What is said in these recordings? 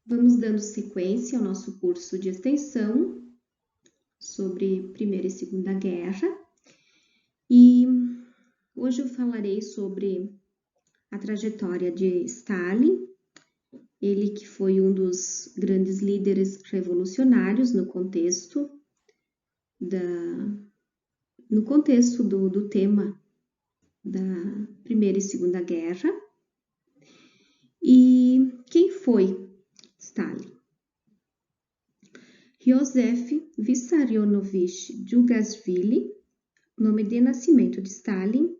Vamos dando sequência ao nosso curso de extensão sobre Primeira e Segunda Guerra. E hoje eu falarei sobre a trajetória de Stalin, ele que foi um dos grandes líderes revolucionários no contexto do tema da Primeira e Segunda Guerra. E quem foi Stalin? Joseph Vissarionovich Djugashvili, nome de nascimento de Stalin,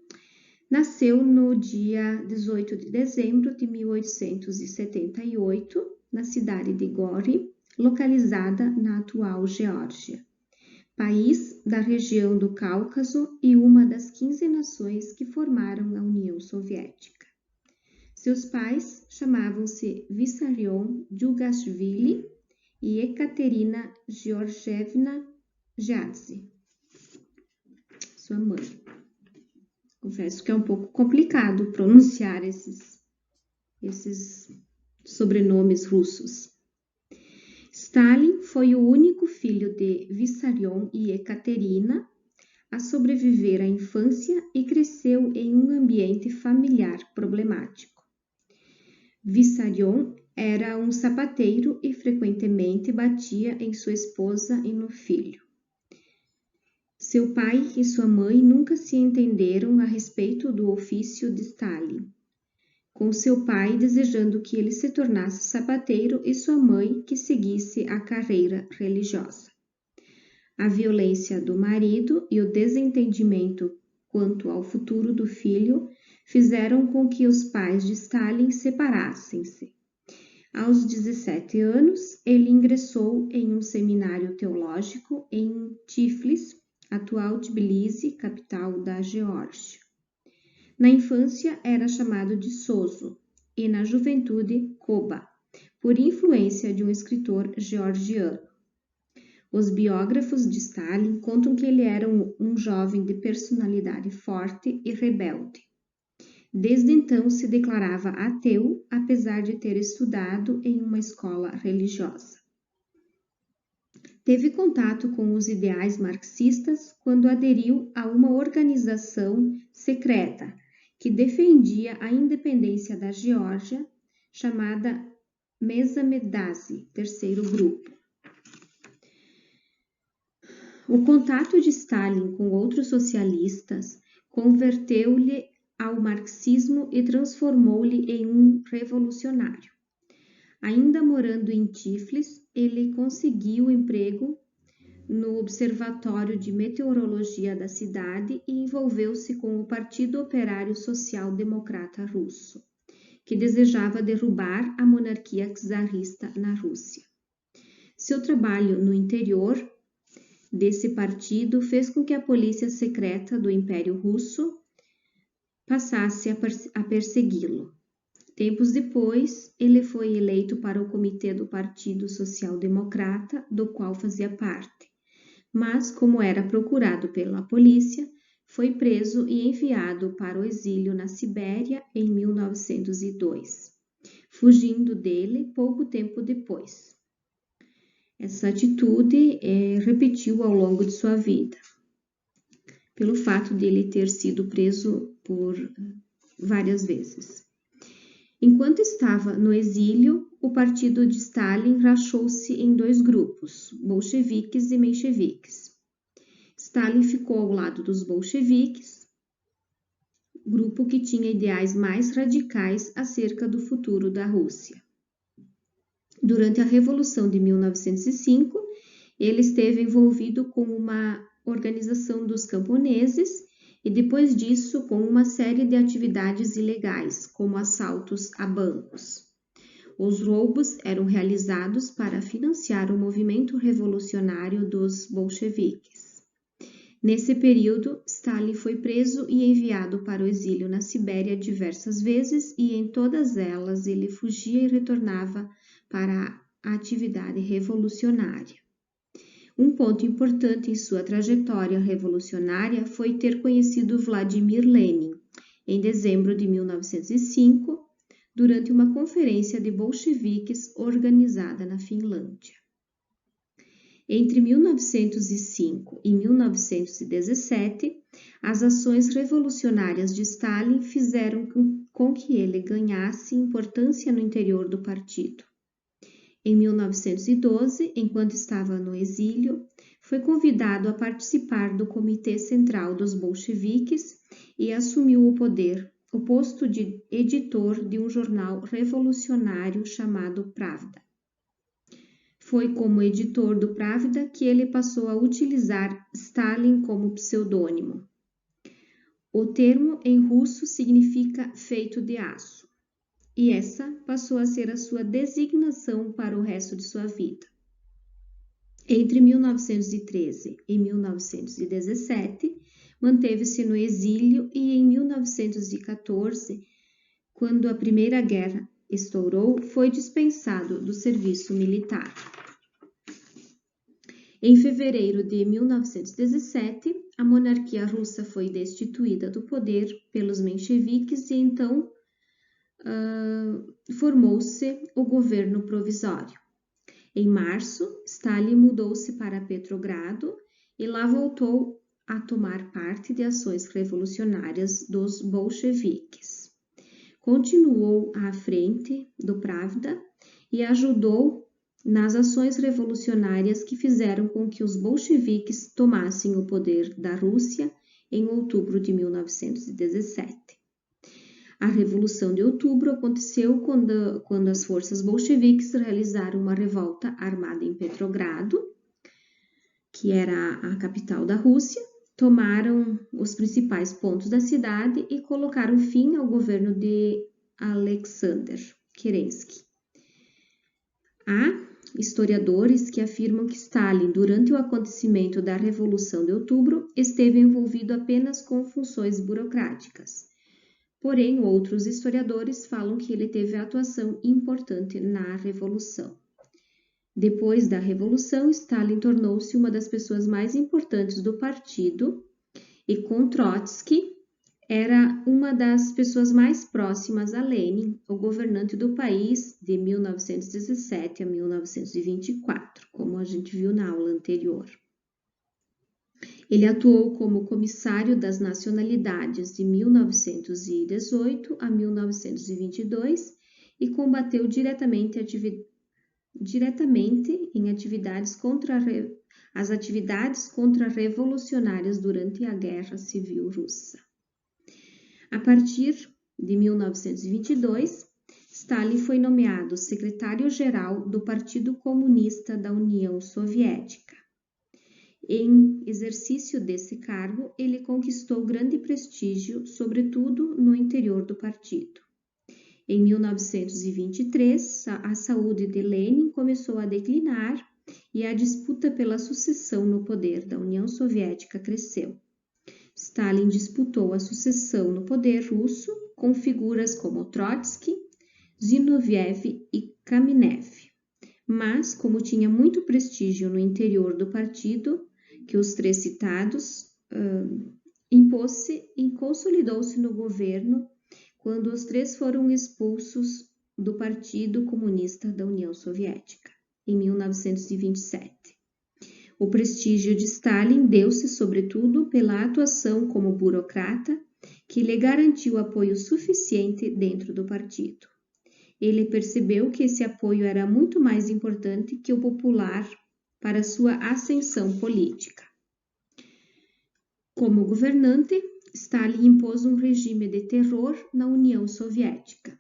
nasceu no dia 18 de dezembro de 1878, na cidade de Gori, localizada na atual Geórgia, país da região do Cáucaso e uma das 15 nações que formaram a União Soviética. Seus pais chamavam-se Vissarion Djugashvili e Ekaterina Georgievna Jadze, sua mãe. Confesso que é um pouco complicado pronunciar esses sobrenomes russos. Stalin foi o único filho de Vissarion e Ekaterina a sobreviver à infância e cresceu em um ambiente familiar problemático. Vissarion era um sapateiro e frequentemente batia em sua esposa e no filho. Seu pai e sua mãe nunca se entenderam a respeito do ofício de Stalin, com seu pai desejando que ele se tornasse sapateiro e sua mãe que seguisse a carreira religiosa. A violência do marido e o desentendimento quanto ao futuro do filho fizeram com que os pais de Stalin separassem-se. Aos 17 anos, ele ingressou em um seminário teológico em Tiflis, atual Tbilisi, capital da Geórgia. Na infância era chamado de Soso e na juventude Koba, por influência de um escritor georgiano. Os biógrafos de Stalin contam que ele era um jovem de personalidade forte e rebelde. Desde então se declarava ateu, apesar de ter estudado em uma escola religiosa. Teve contato com os ideais marxistas quando aderiu a uma organização secreta que defendia a independência da Geórgia, chamada Mesamedazi, terceiro grupo. O contato de Stalin com outros socialistas converteu-lhe ao marxismo e transformou-lhe em um revolucionário. Ainda morando em Tiflis, ele conseguiu emprego no Observatório de Meteorologia da cidade e envolveu-se com o Partido Operário Social Democrata Russo, que desejava derrubar a monarquia czarista na Rússia. Seu trabalho no interior desse partido fez com que a polícia secreta do Império Russo passasse a persegui-lo. Tempos depois, ele foi eleito para o comitê do Partido Social Democrata, do qual fazia parte. Mas, como era procurado pela polícia, foi preso e enviado para o exílio na Sibéria em 1902, fugindo dele pouco tempo depois. Essa atitude repetiu ao longo de sua vida, pelo fato de ele ter sido preso por várias vezes. Enquanto estava no exílio, o partido de Stalin rachou-se em dois grupos, bolcheviques e mencheviques. Stalin ficou ao lado dos bolcheviques, grupo que tinha ideais mais radicais acerca do futuro da Rússia. Durante a Revolução de 1905, ele esteve envolvido com uma organização dos camponeses e depois disso com uma série de atividades ilegais, como assaltos a bancos. Os roubos eram realizados para financiar o movimento revolucionário dos bolcheviques. Nesse período, Stalin foi preso e enviado para o exílio na Sibéria diversas vezes e em todas elas ele fugia e retornava para a atividade revolucionária. Um ponto importante em sua trajetória revolucionária foi ter conhecido Vladimir Lenin, em dezembro de 1905, durante uma conferência de bolcheviques organizada na Finlândia. Entre 1905 e 1917, as ações revolucionárias de Stalin fizeram com que ele ganhasse importância no interior do partido. Em 1912, enquanto estava no exílio, foi convidado a participar do Comitê Central dos Bolcheviques e assumiu o posto de editor de um jornal revolucionário chamado Pravda. Foi como editor do Pravda que ele passou a utilizar Stalin como pseudônimo. O termo em russo significa feito de aço, e essa passou a ser a sua designação para o resto de sua vida. Entre 1913 e 1917, manteve-se no exílio e em 1914, quando a Primeira Guerra estourou, foi dispensado do serviço militar. Em fevereiro de 1917, a monarquia russa foi destituída do poder pelos mencheviques e então formou-se o governo provisório. Em março, Stalin mudou-se para Petrogrado e lá voltou a tomar parte de ações revolucionárias dos bolcheviques. Continuou à frente do Pravda e ajudou nas ações revolucionárias que fizeram com que os bolcheviques tomassem o poder da Rússia em outubro de 1917. A Revolução de Outubro aconteceu quando as forças bolcheviques realizaram uma revolta armada em Petrogrado, que era a capital da Rússia, tomaram os principais pontos da cidade e colocaram fim ao governo de Alexander Kerensky. Há historiadores que afirmam que Stalin, durante o acontecimento da Revolução de Outubro, esteve envolvido apenas com funções burocráticas. Porém, outros historiadores falam que ele teve atuação importante na Revolução. Depois da Revolução, Stalin tornou-se uma das pessoas mais importantes do partido e, com Trotsky, era uma das pessoas mais próximas a Lenin, o governante do país de 1917 a 1924, como a gente viu na aula anterior. Ele atuou como comissário das nacionalidades de 1918 a 1922 e combateu diretamente em atividades contra-revolucionárias durante a Guerra Civil Russa. A partir de 1922, Stalin foi nomeado secretário-geral do Partido Comunista da União Soviética. Em exercício desse cargo, ele conquistou grande prestígio, sobretudo no interior do partido. Em 1923, a saúde de Lenin começou a declinar e a disputa pela sucessão no poder da União Soviética cresceu. Stalin disputou a sucessão no poder russo com figuras como Trotsky, Zinoviev e Kamenev. Mas, como tinha muito prestígio no interior do partido, que os três citados, impôs-se e consolidou-se no governo quando os três foram expulsos do Partido Comunista da União Soviética, em 1927. O prestígio de Stalin deu-se, sobretudo, pela atuação como burocrata, que lhe garantiu apoio suficiente dentro do partido. Ele percebeu que esse apoio era muito mais importante que o popular para sua ascensão política. Como governante, Stalin impôs um regime de terror na União Soviética.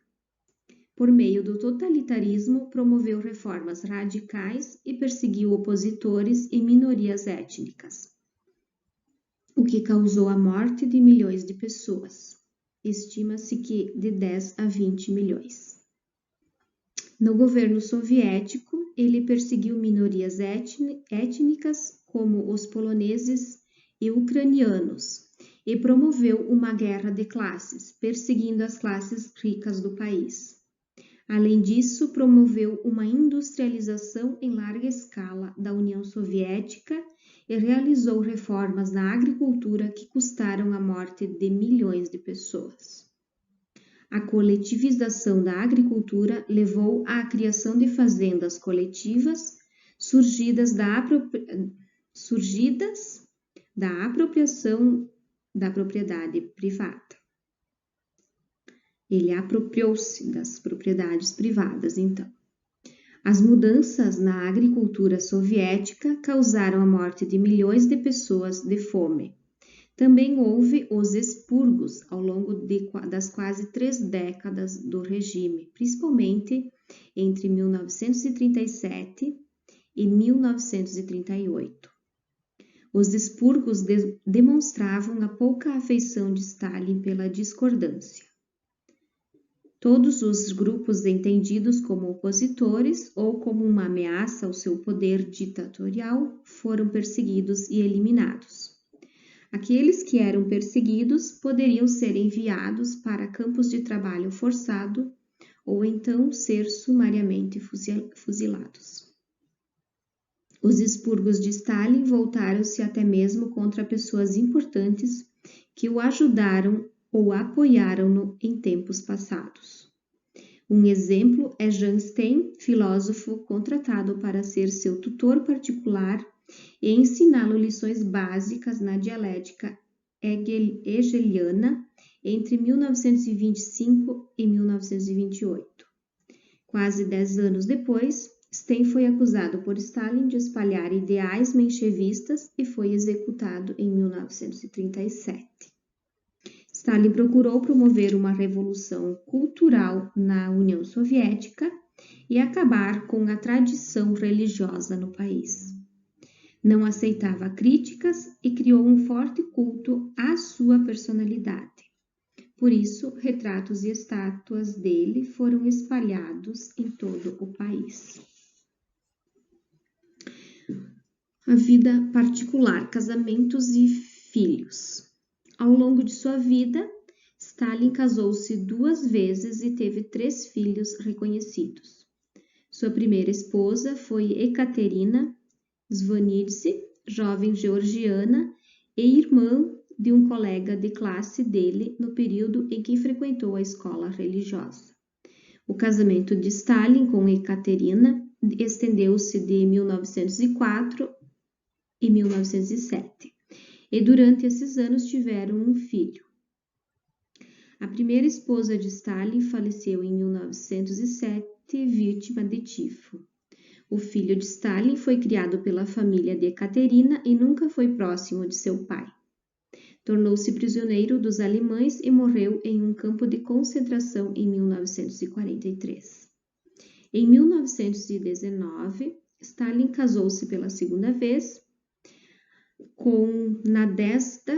Por meio do totalitarismo, promoveu reformas radicais e perseguiu opositores e minorias étnicas, o que causou a morte de milhões de pessoas. Estima-se que de 10 a 20 milhões. No governo soviético, ele perseguiu minorias étnicas como os poloneses e ucranianos e promoveu uma guerra de classes, perseguindo as classes ricas do país. Além disso, promoveu uma industrialização em larga escala da União Soviética e realizou reformas na agricultura que custaram a morte de milhões de pessoas. A coletivização da agricultura levou à criação de fazendas coletivas surgidas da apropriação da propriedade privada. Ele apropriou-se das propriedades privadas, então. As mudanças na agricultura soviética causaram a morte de milhões de pessoas de fome. Também houve os expurgos ao longo das quase 3 décadas do regime, principalmente entre 1937 e 1938. Os expurgos demonstravam a pouca afeição de Stalin pela discordância. Todos os grupos entendidos como opositores ou como uma ameaça ao seu poder ditatorial foram perseguidos e eliminados. Aqueles que eram perseguidos poderiam ser enviados para campos de trabalho forçado ou então ser sumariamente fuzilados. Os expurgos de Stalin voltaram-se até mesmo contra pessoas importantes que o ajudaram ou apoiaram-no em tempos passados. Um exemplo é Jean Stein, filósofo contratado para ser seu tutor particular e ensiná-lo lições básicas na dialética hegeliana entre 1925 e 1928. Quase 10 anos depois, Stein foi acusado por Stalin de espalhar ideais menchevistas e foi executado em 1937. Stalin procurou promover uma revolução cultural na União Soviética e acabar com a tradição religiosa no país. Não aceitava críticas e criou um forte culto à sua personalidade. Por isso, retratos e estátuas dele foram espalhados em todo o país. A vida particular, casamentos e filhos. Ao longo de sua vida, Stalin casou-se 2 vezes e teve 3 filhos reconhecidos. Sua primeira esposa foi Ekaterina Svanidze, jovem georgiana e irmã de um colega de classe dele no período em que frequentou a escola religiosa. O casamento de Stalin com Ekaterina estendeu-se de 1904 e 1907, e durante esses anos tiveram um filho. A primeira esposa de Stalin faleceu em 1907, vítima de tifo. O filho de Stalin foi criado pela família de Ekaterina e nunca foi próximo de seu pai. Tornou-se prisioneiro dos alemães e morreu em um campo de concentração em 1943. Em 1919, Stalin casou-se pela segunda vez com Nadezhda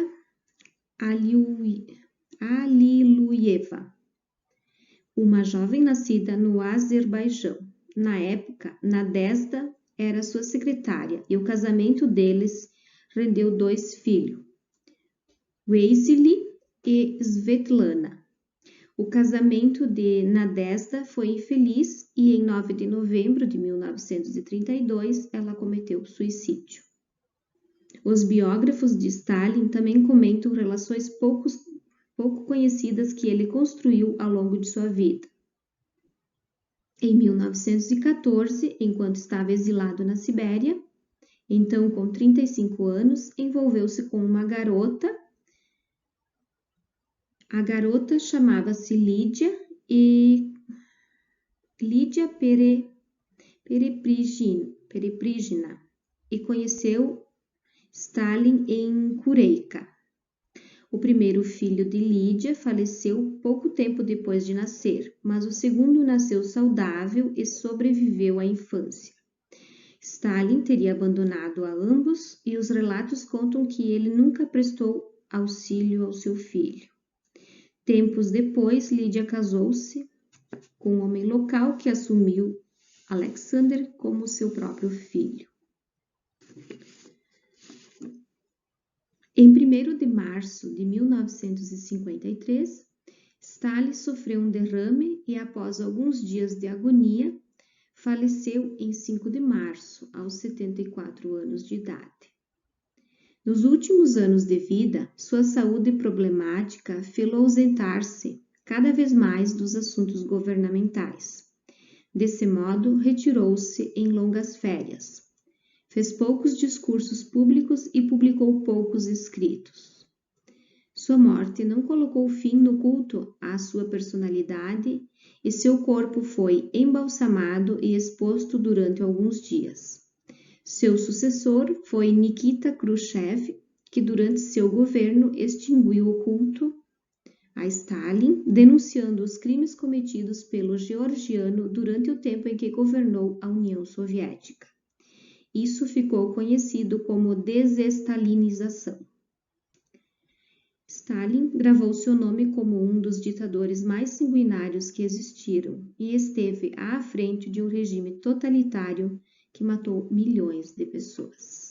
Aliluyeva, uma jovem nascida no Azerbaijão. Na época, Nadezhda era sua secretária e o casamento deles rendeu 2 filhos, Wassily e Svetlana. O casamento de Nadezhda foi infeliz e em 9 de novembro de 1932 ela cometeu suicídio. Os biógrafos de Stalin também comentam relações pouco conhecidas que ele construiu ao longo de sua vida. Em 1914, enquanto estava exilado na Sibéria, então com 35 anos, envolveu-se com uma garota. A garota chamava-se Lídia Pereprigina e conheceu Stalin em Kureika. O primeiro filho de Lídia faleceu pouco tempo depois de nascer, mas o segundo nasceu saudável e sobreviveu à infância. Stalin teria abandonado a ambos e os relatos contam que ele nunca prestou auxílio ao seu filho. Tempos depois, Lídia casou-se com um homem local que assumiu Alexander como seu próprio filho. Em 1º de março de 1953, Stalin sofreu um derrame e, após alguns dias de agonia, faleceu em 5 de março, aos 74 anos de idade. Nos últimos anos de vida, sua saúde problemática fê-lo ausentar-se cada vez mais dos assuntos governamentais. Desse modo, retirou-se em longas férias. Fez poucos discursos públicos e publicou poucos escritos. Sua morte não colocou fim no culto à sua personalidade e seu corpo foi embalsamado e exposto durante alguns dias. Seu sucessor foi Nikita Khrushchev, que durante seu governo extinguiu o culto a Stalin, denunciando os crimes cometidos pelo georgiano durante o tempo em que governou a União Soviética. Isso ficou conhecido como desestalinização. Stalin gravou seu nome como um dos ditadores mais sanguinários que existiram e esteve à frente de um regime totalitário que matou milhões de pessoas.